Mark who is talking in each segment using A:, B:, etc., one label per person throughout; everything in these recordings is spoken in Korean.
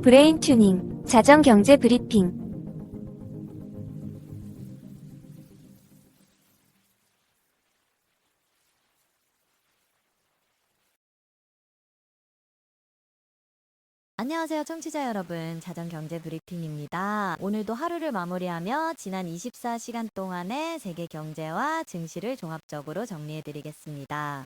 A: 브레인 튜닝, 자정 경제 브리핑.
B: 안녕하세요, 청취자 여러분. 자정경제 브리핑입니다. 오늘도 하루를 마무리하며 지난 24시간 동안의 세계 경제와 증시를 종합적으로 정리해 드리겠습니다.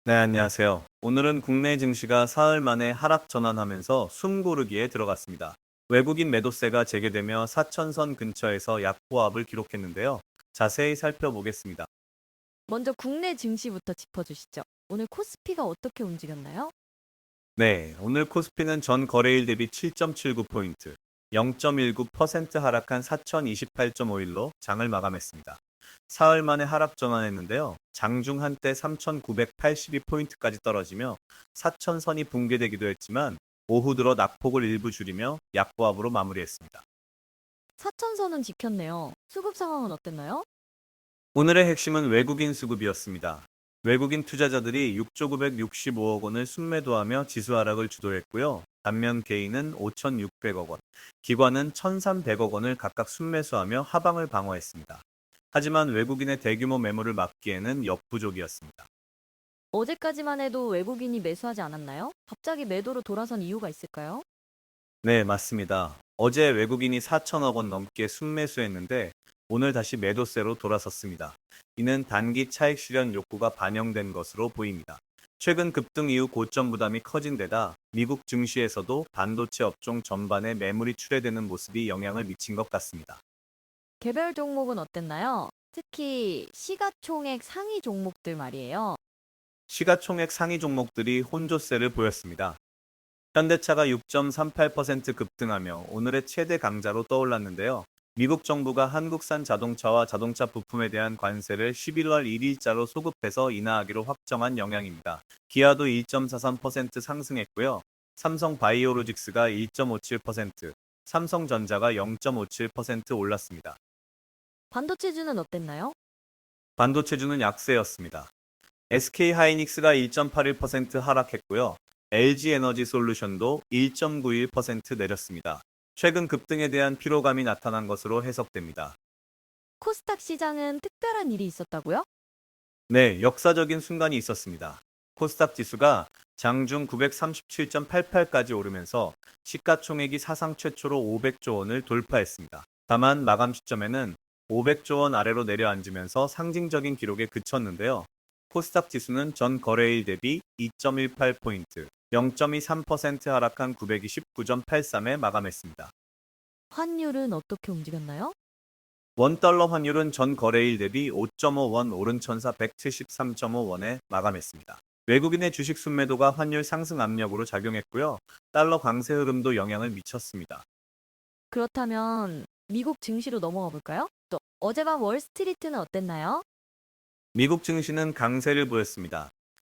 C: 네, 안녕하세요. 오늘은 국내 증시가 사흘 만에 하락 전환하면서 숨고르기에 들어갔습니다. 외국인 매도세가 재개되며 4천선 근처에서 약보합을 기록했는데요. 자세히 살펴보겠습니다.
B: 먼저 국내 증시부터 짚어주시죠. 오늘 코스피가 어떻게 움직였나요?
C: 네, 오늘 코스피는 전 거래일 대비 7.79포인트, 0.19% 하락한 4,028.5일로 장을 마감했습니다. 사흘 만에 하락 전환했는데요. 장중 한때 3,982포인트까지 떨어지며 4천선이 붕괴되기도 했지만 오후 들어 낙폭을 일부 줄이며 약보합으로 마무리했습니다.
B: 사천선은 지켰네요. 수급 상황은 어땠나요?
C: 오늘의 핵심은 외국인 수급이었습니다. 외국인 투자자들이 6조 965억 원을 순매도하며 지수 하락을 주도했고요. 반면 개인은 5,600억 원, 기관은 1,300억 원을 각각 순매수하며 하방을 방어했습니다. 하지만 외국인의 대규모 매물을 막기에는 역부족이었습니다.
B: 어제까지만 해도 외국인이 매수하지 않았나요? 갑자기 매도로 돌아선 이유가 있을까요?
C: 네, 맞습니다. 어제 외국인이 4천억 원 넘게 순매수했는데 오늘 다시 매도세로 돌아섰습니다. 이는 단기 차익 실현 욕구가 반영된 것으로 보입니다. 최근 급등 이후 고점 부담이 커진 데다 미국 증시에서도 반도체 업종 전반에 매물이 출회되는 모습이 영향을 미친 것 같습니다.
B: 개별 종목은 어땠나요? 특히 시가총액 상위 종목들 말이에요.
C: 시가총액 상위 종목들이 혼조세를 보였습니다. 현대차가 6.38% 급등하며 오늘의 최대 강자로 떠올랐는데요. 미국 정부가 한국산 자동차와 자동차 부품에 대한 관세를 11월 1일자로 소급해서 인하하기로 확정한 영향입니다. 기아도 1.43% 상승했고요. 삼성 바이오로직스가 1.57%, 삼성전자가 0.57% 올랐습니다.
B: 반도체주는 어땠나요?
C: 반도체주는 약세였습니다. SK 하이닉스가 1.81% 하락했고요. LG에너지솔루션도 1.91% 내렸습니다. 최근 급등에 대한 피로감이 나타난 것으로 해석됩니다.
B: 코스닥 시장은 특별한 일이 있었다고요?
C: 네, 역사적인 순간이 있었습니다. 코스닥 지수가 장중 937.88까지 오르면서 시가총액이 사상 최초로 500조 원을 돌파했습니다. 다만 마감 시점에는 500조 원 아래로 내려앉으면서 상징적인 기록에 그쳤는데요. 코스닥 지수는 전 거래일 대비 2.18포인트, 0.23% 하락한 929.83에 마감했습니다.
B: 환율은 어떻게 움직였나요?
C: 원달러 환율은 전 거래일 대비 5.5원 오른 1,473.5원에 마감했습니다. 외국인의 주식 순매도가 환율 상승 압력으로 작용했고요. 달러 강세 흐름도 영향을 미쳤습니다.
B: 그렇다면 미국 증시로 넘어가 볼까요? 또 어젯밤 월스트리트는 어땠나요?
C: 미국 증시는 강세를 보였습니다.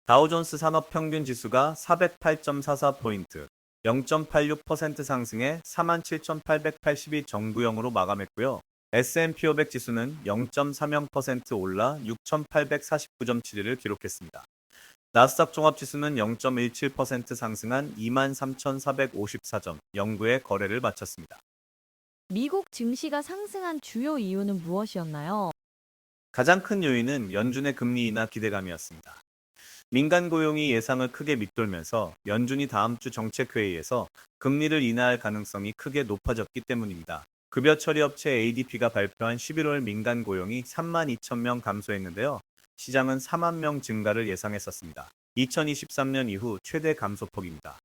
C: 다우존스 산업평균 지수가 408.44포인트, 0.86% 상승해 47,882 정구형으로 마감했고요. S&P 500 지수는 0.30% 올라 6,849.71을 기록했습니다. 나스닥 종합지수는 0.17% 상승한 23,454점, 0구의 거래를 마쳤습니다.
B: 미국 증시가 상승한 주요 이유는 무엇이었나요?
C: 가장 큰 요인은 연준의 금리 인하 기대감이었습니다. 민간 고용이 예상을 크게 밑돌면서 연준이 다음 주 정책회의에서 금리를 인하할 가능성이 크게 높아졌기 때문입니다. 급여 처리 업체 ADP가 발표한 11월 민간 고용이 3만 2천 명 감소했는데요. 시장은 4만 명 증가를 예상했었습니다. 2023년 이후 최대 감소폭입니다.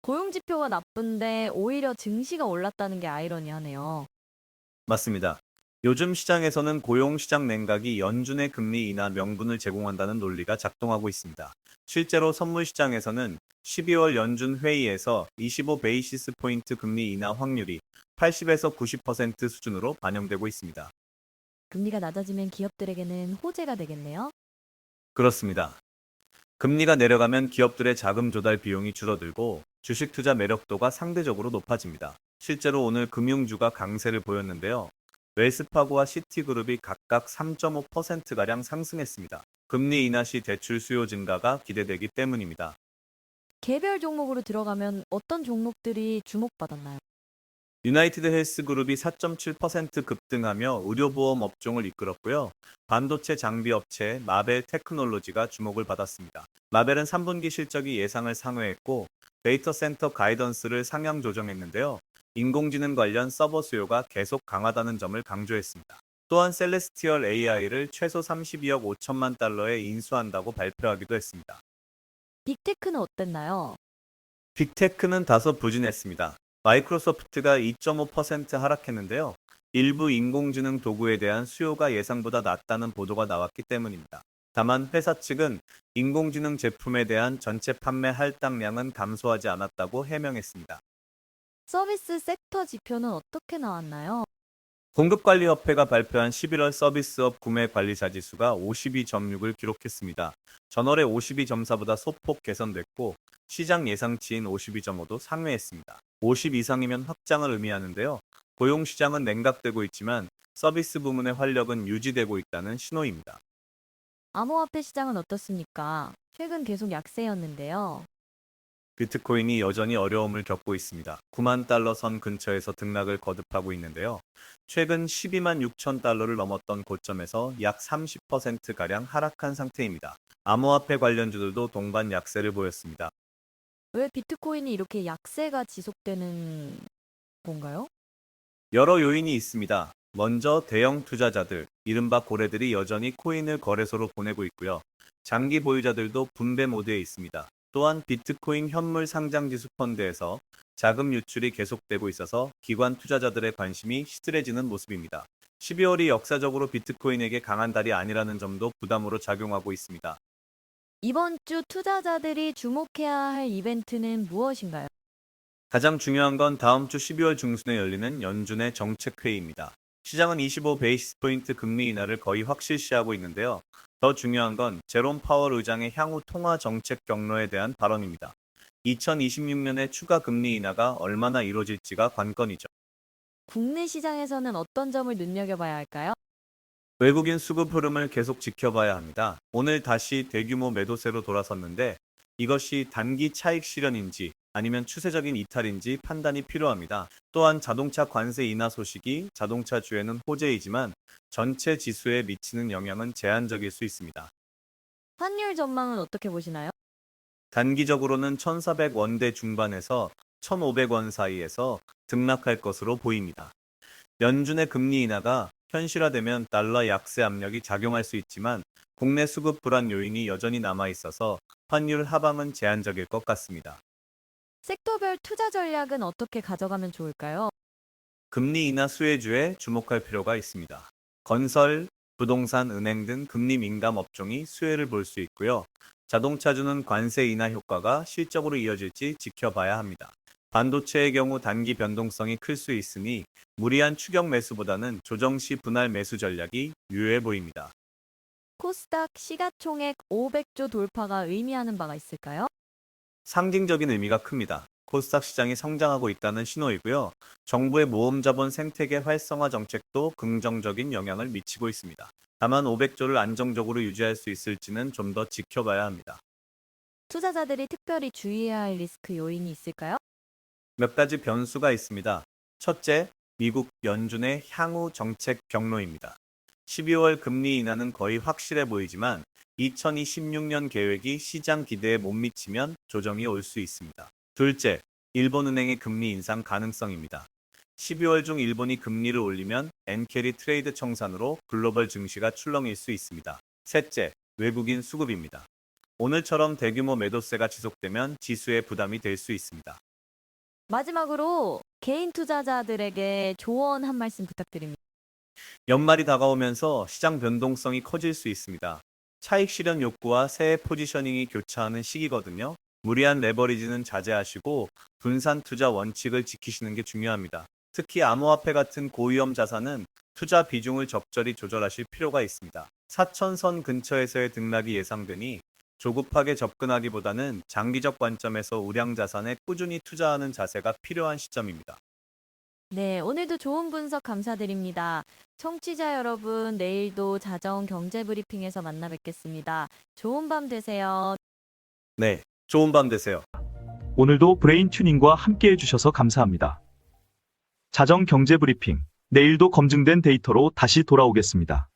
B: 고용 지표가 나쁜데 오히려 증시가 올랐다는 게 아이러니하네요.
C: 맞습니다. 요즘 시장에서는 고용시장 냉각이 연준의 금리 인하 명분을 제공한다는 논리가 작동하고 있습니다. 실제로 선물시장에서는 12월 연준 회의에서 25 베이시스 포인트 금리 인하 확률이 80에서 90% 수준으로 반영되고 있습니다.
B: 금리가 낮아지면 기업들에게는 호재가 되겠네요.
C: 그렇습니다. 금리가 내려가면 기업들의 자금 조달 비용이 줄어들고 주식 투자 매력도가 상대적으로 높아집니다. 실제로 오늘 금융주가 강세를 보였는데요. 웰스파고와 시티그룹이 각각 3.5%가량 상승했습니다. 금리 인하 시 대출 수요 증가가 기대되기 때문입니다.
B: 개별 종목으로 들어가면 어떤 종목들이 주목받았나요?
C: 유나이티드 헬스그룹이 4.7% 급등하며 의료보험 업종을 이끌었고요. 반도체 장비 업체 마벨 테크놀로지가 주목을 받았습니다. 마벨은 3분기 실적이 예상을 상회했고 데이터 센터 가이던스를 상향 조정했는데요. 인공지능 관련 서버 수요가 계속 강하다는 점을 강조했습니다. 또한 셀레스티얼 AI를 최소 32억 5천만 달러에 인수한다고 발표하기도 했습니다.
B: 빅테크는 어땠나요?
C: 빅테크는 다소 부진했습니다. 마이크로소프트가 2.5% 하락했는데요. 일부 인공지능 도구에 대한 수요가 예상보다 낮다는 보도가 나왔기 때문입니다. 다만 회사 측은 인공지능 제품에 대한 전체 판매 할당량은 감소하지 않았다고 해명했습니다.
B: 서비스 섹터 지표는 어떻게 나왔나요?
C: 공급관리협회가 발표한 11월 서비스업 구매 관리자 지수가 52.6을 기록했습니다. 전월의 52.4보다 소폭 개선됐고 시장 예상치인 52.5도 상회했습니다. 50 이상이면 확장을 의미하는데요. 고용 시장은 냉각되고 있지만 서비스 부문의 활력은 유지되고 있다는 신호입니다.
B: 암호화폐 시장은 어떻습니까? 최근 계속 약세였는데요.
C: 비트코인이 여전히 어려움을 겪고 있습니다. 9만 달러 선 근처에서 등락을 거듭하고 있는데요. 최근 12만 6천 달러를 넘었던 고점에서 약 30%가량 하락한 상태입니다. 암호화폐 관련주들도 동반 약세를 보였습니다.
B: 왜 비트코인이 이렇게 약세가 지속되는 건가요?
C: 여러 요인이 있습니다. 먼저 대형 투자자들, 이른바 고래들이 여전히 코인을 거래소로 보내고 있고요. 장기 보유자들도 분배 모드에 있습니다. 또한 비트코인 현물 상장지수 펀드에서 자금 유출이 계속되고 있어서 기관 투자자들의 관심이 시들해지는 모습입니다. 12월이 역사적으로 비트코인에게 강한 달이 아니라는 점도 부담으로 작용하고 있습니다.
B: 이번 주 투자자들이 주목해야 할 이벤트는 무엇인가요?
C: 가장 중요한 건 다음 주 12월 중순에 열리는 연준의 정책회의입니다. 시장은 25베이시스 포인트 금리 인하를 거의 확실시하고 있는데요. 더 중요한 건 제롬 파월 의장의 향후 통화 정책 경로에 대한 발언입니다. 2026년에 추가 금리 인하가 얼마나 이루어질지가 관건이죠.
B: 국내 시장에서는 어떤 점을 눈여겨봐야 할까요?
C: 외국인 수급 흐름을 계속 지켜봐야 합니다. 오늘 다시 대규모 매도세로 돌아섰는데 이것이 단기 차익 실현인지 아니면 추세적인 이탈인지 판단이 필요합니다. 또한 자동차 관세 인하 소식이 자동차주에는 호재이지만 전체 지수에 미치는 영향은 제한적일 수 있습니다.
B: 환율 전망은 어떻게 보시나요?
C: 단기적으로는 1,400원대 중반에서 1,500원 사이에서 등락할 것으로 보입니다. 연준의 금리 인하가 현실화되면 달러 약세 압력이 작용할 수 있지만 국내 수급 불안 요인이 여전히 남아 있어서 환율 하방은 제한적일 것 같습니다.
B: 섹터별 투자 전략은 어떻게 가져가면 좋을까요?
C: 금리 인하 수혜주에 주목할 필요가 있습니다. 건설, 부동산, 은행 등 금리 민감 업종이 수혜를 볼 수 있고요. 자동차주는 관세 인하 효과가 실적으로 이어질지 지켜봐야 합니다. 반도체의 경우 단기 변동성이 클 수 있으니 무리한 추격 매수보다는 조정 시 분할 매수 전략이 유효해 보입니다.
B: 코스닥 시가총액 500조 돌파가 의미하는 바가 있을까요?
C: 상징적인 의미가 큽니다. 코스닥 시장이 성장하고 있다는 신호이고요. 정부의 모험 자본 생태계 활성화 정책도 긍정적인 영향을 미치고 있습니다. 다만 500조를 안정적으로 유지할 수 있을지는 좀 더 지켜봐야 합니다.
B: 투자자들이 특별히 주의해야 할 리스크 요인이 있을까요?
C: 몇 가지 변수가 있습니다. 첫째, 미국 연준의 향후 정책 경로입니다. 12월 금리 인하는 거의 확실해 보이지만 2026년 계획이 시장 기대에 못 미치면 조정이 올 수 있습니다. 둘째, 일본은행의 금리 인상 가능성입니다. 12월 중 일본이 금리를 올리면 엔캐리 트레이드 청산으로 글로벌 증시가 출렁일 수 있습니다. 셋째, 외국인 수급입니다. 오늘처럼 대규모 매도세가 지속되면 지수에 부담이 될 수 있습니다.
B: 마지막으로 개인 투자자들에게 조언 한 말씀 부탁드립니다.
C: 연말이 다가오면서 시장 변동성이 커질 수 있습니다. 차익 실현 욕구와 새해 포지셔닝이 교차하는 시기거든요. 무리한 레버리지는 자제하시고 분산 투자 원칙을 지키시는 게 중요합니다. 특히 암호화폐 같은 고위험 자산은 투자 비중을 적절히 조절하실 필요가 있습니다. 4천선 근처에서의 등락이 예상되니 조급하게 접근하기보다는 장기적 관점에서 우량 자산에 꾸준히 투자하는 자세가 필요한 시점입니다.
B: 네, 오늘도 좋은 분석 감사드립니다. 청취자 여러분, 내일도 자정 경제 브리핑에서 만나 뵙겠습니다. 좋은 밤 되세요.
C: 네, 좋은 밤 되세요.
D: 오늘도 브레인 튜닝과 함께 해주셔서 감사합니다. 자정 경제 브리핑. 내일도 검증된 데이터로 다시 돌아오겠습니다.